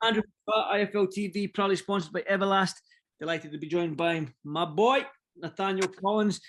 Andrew, IFL TV, proudly sponsored by Everlast. Delighted to be joined by my boy, Nathaniel Collins.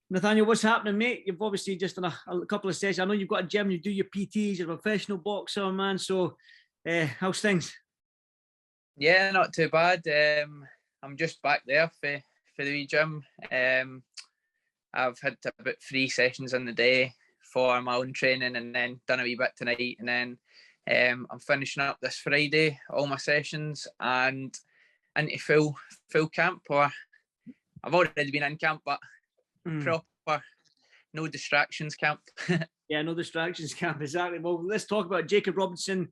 Nathaniel, what's happening, mate? You've obviously just done a couple of sessions. I know you've got a gym, you do your PTs, you're a professional boxer, man. So, how's things? Yeah, not too bad. I'm just back there for the wee gym. I've had about 3 sessions in the day for my own training, and then done a wee bit tonight, and then I'm finishing up this Friday all my sessions and into full camp. Or I've already been in camp, but proper no distractions camp. Yeah, no distractions camp, exactly. Well, let's talk about Jacob Robinson.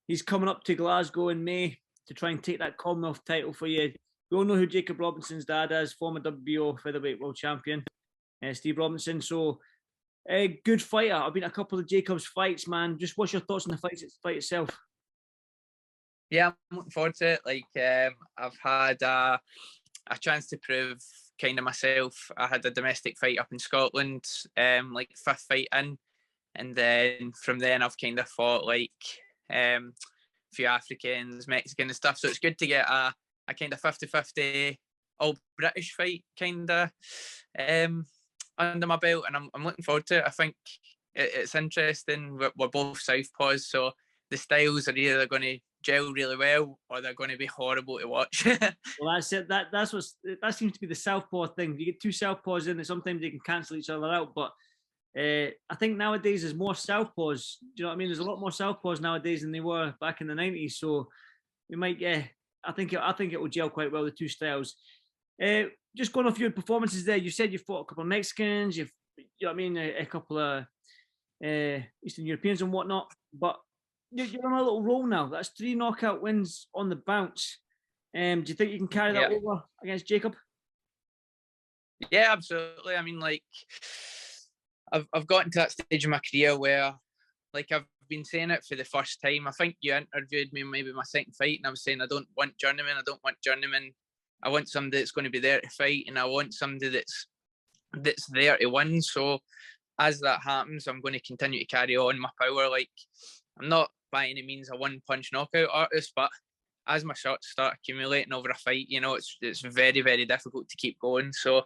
He's coming up to Glasgow in May to try and take that Commonwealth title for you. We all know who Jacob Robinson's dad is, former WBO featherweight world champion, Steve Robinson. So, a good fighter. I've been at a couple of Jacob's fights, man. Just what's your thoughts on the fight itself? Yeah, I'm looking forward to it. Like, I've had a chance to prove kind of myself. I had a domestic fight up in Scotland, like 5th fight in, and then from then I've kind of fought like a few Africans, Mexican and stuff. So it's good to get a kind of 50-50 all British fight kind of under my belt, and I'm looking forward to it. I think it's interesting. We're both southpaws, so the styles are either going to gel really well or they're going to be horrible to watch. Well, that's it. That seems to be the southpaw thing. You get 2 southpaws in, and sometimes they can cancel each other out. But I think nowadays there's more southpaws. Do you know what I mean? There's a lot more southpaws nowadays than they were back in the 90s. So we might, I think it will gel quite well, the 2 styles. Just going off your performances there, you said you fought a couple of Mexicans, you know what I mean, a couple of Eastern Europeans and whatnot, but you're on a little roll now. That's 3 knockout wins on the bounce. Do you think you can carry that over against Jacob? Yeah, absolutely. I mean, like, I've gotten to that stage of my career where, like, I've been saying it for the first time. I think you interviewed me maybe my second fight, and I was saying I don't want journeymen. I want somebody that's going to be there to fight, and I want somebody that's there to win. So as that happens, I'm going to continue to carry on my power. Like, I'm not by any means a one-punch knockout artist, but as my shots start accumulating over a fight, you know, it's very, very difficult to keep going. So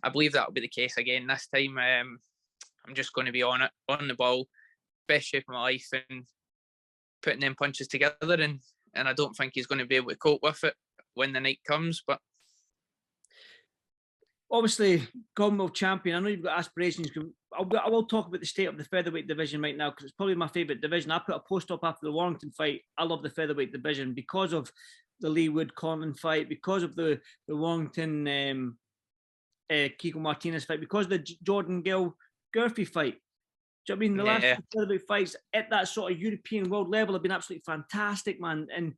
I believe that will be the case again this time. I'm just going to be on the ball, best shape of my life, and putting them punches together. And I don't think he's going to be able to cope with it when the night comes. But obviously, Commonwealth champion. I know you've got aspirations. I will talk about the state of the featherweight division right now because it's probably my favourite division. I put a post up after the Warrington fight. I love the featherweight division because of the Lee Wood Conlon fight, because of the Warrington Kiko Martinez fight, because of the Jordan Gill Gurphy fight. Do you know what I mean? The last featherweight fights at that sort of European world level have been absolutely fantastic, man. And do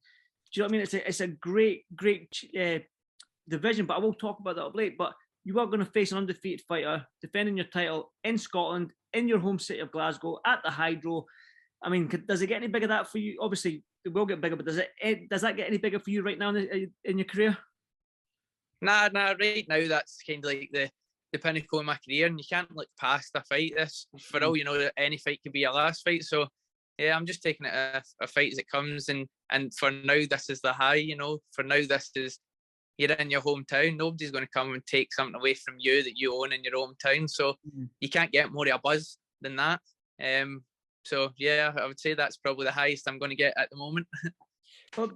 you know what I mean? It's a great division, but I will talk about that up late. But you are going to face an undefeated fighter defending your title in Scotland, in your home city of Glasgow, at the Hydro. I mean, does it get any bigger that for you? Obviously, it will get bigger, but does that get any bigger for you right now in your career? Nah. Right now, that's kind of like the pinnacle of my career, and you can't look past a fight. This, for all you know, any fight could be a last fight. So yeah, I'm just taking it a fight as it comes, and for now, this is the high. You know, for now, this is, you're in your hometown. Nobody's going to come and take something away from you that you own in your hometown. So you can't get more of a buzz than that. So yeah, I would say that's probably the highest I'm going to get at the moment. Well,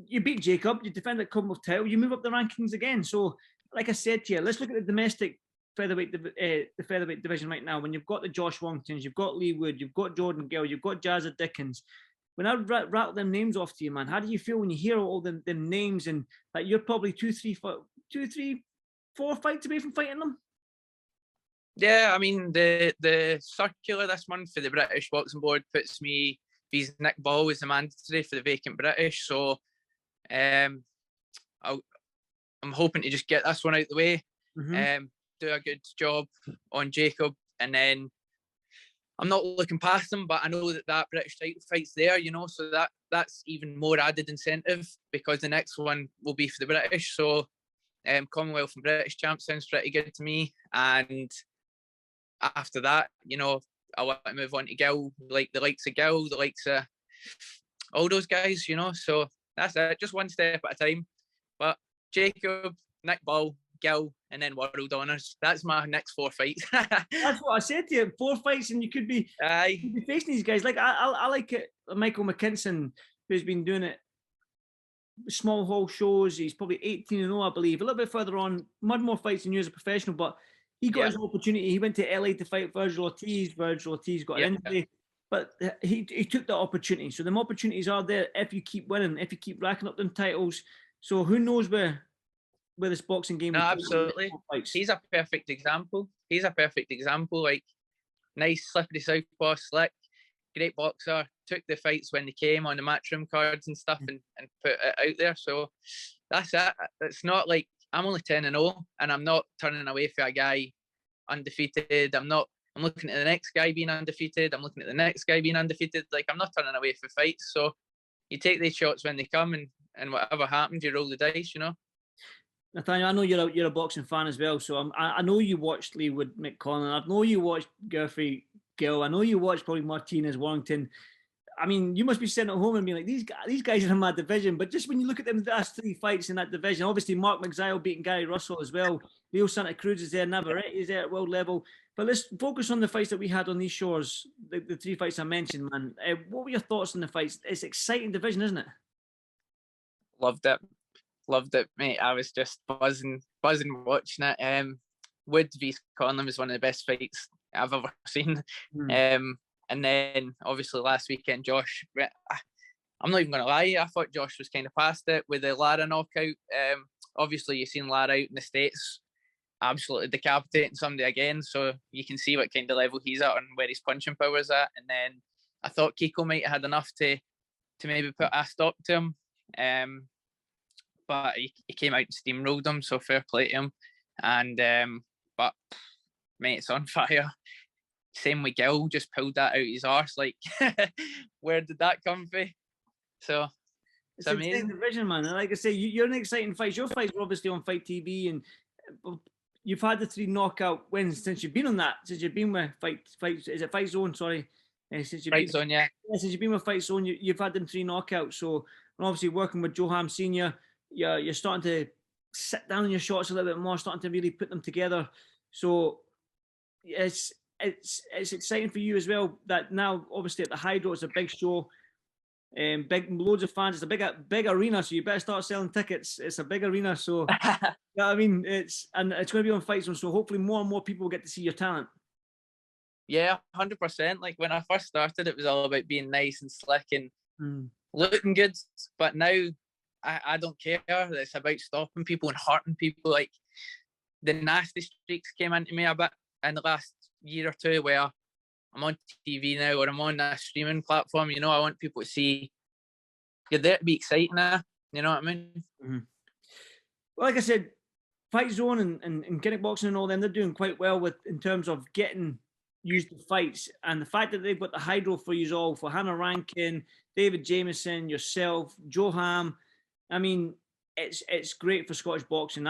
you beat Jacob, you defend the Commonwealth title, you move up the rankings again. So, like I said to you, let's look at the domestic featherweight division right now. When you've got the Josh Warringtons, you've got Lee Wood, you've got Jordan Gill, you've got Jazza Dickens. When I rattle them names off to you, man, how do you feel when you hear all them names and that you're probably 2, 3, 4 fights away from fighting them? Yeah, I mean, the circular this month for the British Boxing Board puts me, because Nick Ball is the mandatory for the vacant British. So I'm hoping to just get this one out the way, do a good job on Jacob, and then I'm not looking past him, but I know that British title fight's there, you know, so that's even more added incentive because the next one will be for the British. So Commonwealth and British champ sounds pretty good to me. And after that, you know, I want to move on to Gill, like the likes of Gill, the likes of all those guys, you know. So that's it, just one step at a time. But Jacob, Nick Ball, Gill, and then World Honours. That's my next 4 fights. That's what I said to you. 4 fights, and you could be facing these guys. Like I like it. Michael McKinson, who's been doing it small hall shows. He's probably 18-0, I believe. A little bit further on, mud more fights than you as a professional, but he got his opportunity. He went to LA to fight Virgil Ortiz. Virgil Ortiz got an injury, but he took that opportunity. So the opportunities are there if you keep winning, if you keep racking up them titles. So who knows where this boxing game? No, absolutely. He's a perfect example. Like, nice, slippery southpaw, slick, great boxer. Took the fights when they came on the matchroom cards and stuff, and put it out there. So that's it. It's not like I'm only 10-0, and I'm not turning away for a guy undefeated. I'm looking at the next guy being undefeated. I'm looking at the next guy being undefeated. Like, I'm not turning away for fights. So you take these shots when they come, and whatever happens, you roll the dice, you know. Nathaniel, I know you're a boxing fan as well, so I know you watched Leewood McConnell. I know you watched Guthrie Gill. I know you watched probably Martinez, Warrington. I mean, you must be sitting at home and being like, these guys are in my division. But just when you look at them, the last 3 fights in that division, obviously Mark McZile beating Gary Russell as well. Leo Santa Cruz is there, Navarrete is there at world level. But let's focus on the fights that we had on these shores, the 3 fights I mentioned, man. What were your thoughts on the fights? It's an exciting division, isn't it? Loved it, mate. I was just buzzing watching it. Wood v Conlon was one of the best fights I've ever seen. And then obviously last weekend, Josh, I'm not even going to lie, I thought Josh was kind of past it with the Lara knockout. Obviously you've seen Lara out in the States, absolutely decapitating somebody again, so you can see what kind of level he's at and where his punching power is at. And then I thought Kiko might have had enough to maybe put a stop to him. But he came out and steamrolled him, so fair play to him. And but mate, it's on fire. Same with Gill, just pulled that out his arse. Like, where did that come from? So it's amazing. An division, man. And like I say, you're an exciting fight. Your fights were obviously on Fight TV, and you've had the 3 knockout wins since you've been on that. Since you've been with Fight. Is it Fight Zone? Sorry, since you've Fight Zone, yeah. Since you've been with Fight Zone, you've had them 3 knockouts. So, and obviously working with Johan Senior, you're starting to sit down on your shots a little bit more, starting to really put them together. So it's exciting for you as well that now obviously at the Hydro it's a big show, big loads of fans. It's a big arena, so you better start selling tickets. It's a big arena, so yeah, I mean it's going to be on Fight Zone, so hopefully more and more people will get to see your talent. Yeah, 100%. Like when I first started, it was all about being nice and slick and looking good, but now I don't care. It's about stopping people and hurting people. Like the nasty streaks came into me a bit in the last year or 2 where I'm on TV now or I'm on a streaming platform. You know, I want people to see you're there to be exciting now. You know what I mean? Well, like I said, Fight Zone and Kinnick Boxing and all them, they're doing quite well in terms of getting used to fights. And the fact that they've got the Hydro for you all, for Hannah Rankin, David Jameson, yourself, Joe Ham. I mean, it's great for Scottish boxing.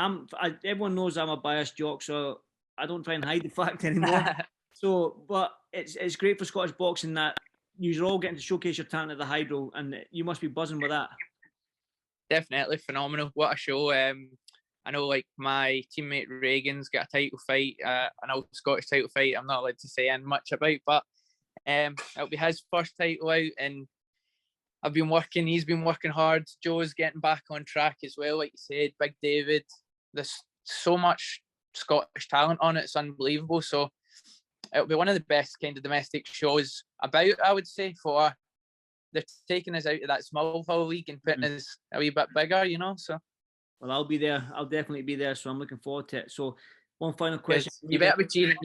Everyone knows I'm a biased jock, so I don't try and hide the fact anymore. So, but it's great for Scottish boxing that you're all getting to showcase your talent at the Hydro, and you must be buzzing with that. Definitely phenomenal. What a show. I know, like, my teammate Reagan's got a title fight, an old Scottish title fight. I'm not allowed to say much about, but it'll be his first title out, and I've been working. He's been working hard. Joe's getting back on track as well, like you said. Big David. There's so much Scottish talent on it. It's unbelievable. So it'll be one of the best kind of domestic shows about, I would say, for they're taking us out of that small hall league and putting us a wee bit bigger, you know. So, well, I'll be there. I'll definitely be there. So I'm looking forward to it. So, one final question. You better be cheering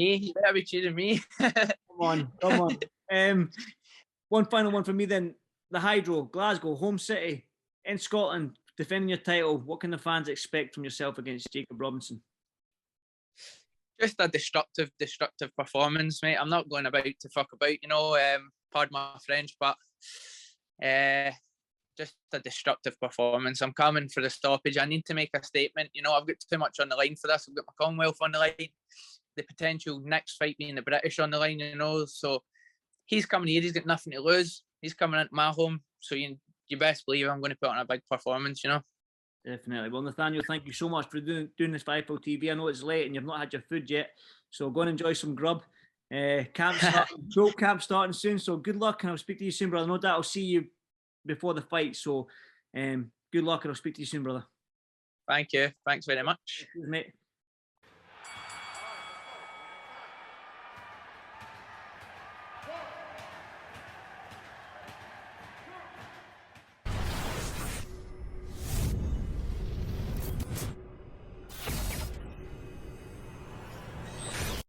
me. Come on. One final one for me then. The Hydro, Glasgow, home city, in Scotland, defending your title. What can the fans expect from yourself against Jacob Robinson? Just a destructive performance, mate. I'm not going about to fuck about, you know, pardon my French, but just a destructive performance. I'm coming for the stoppage. I need to make a statement. You know, I've got too much on the line for this. I've got my Commonwealth on the line, the potential next fight being the British on the line, you know. So he's coming here. He's got nothing to lose. He's coming into my home. So you best believe I'm going to put on a big performance, you know. Definitely. Well, Nathaniel, thank you so much for doing this for IFL TV. I know it's late and you've not had your food yet, so go and enjoy some grub. Camp starting soon, so good luck, and I'll speak to you soon, brother. No doubt I'll see you before the fight, so good luck, and I'll speak to you soon, brother. Thank you. Thanks very much. Cheers, mate.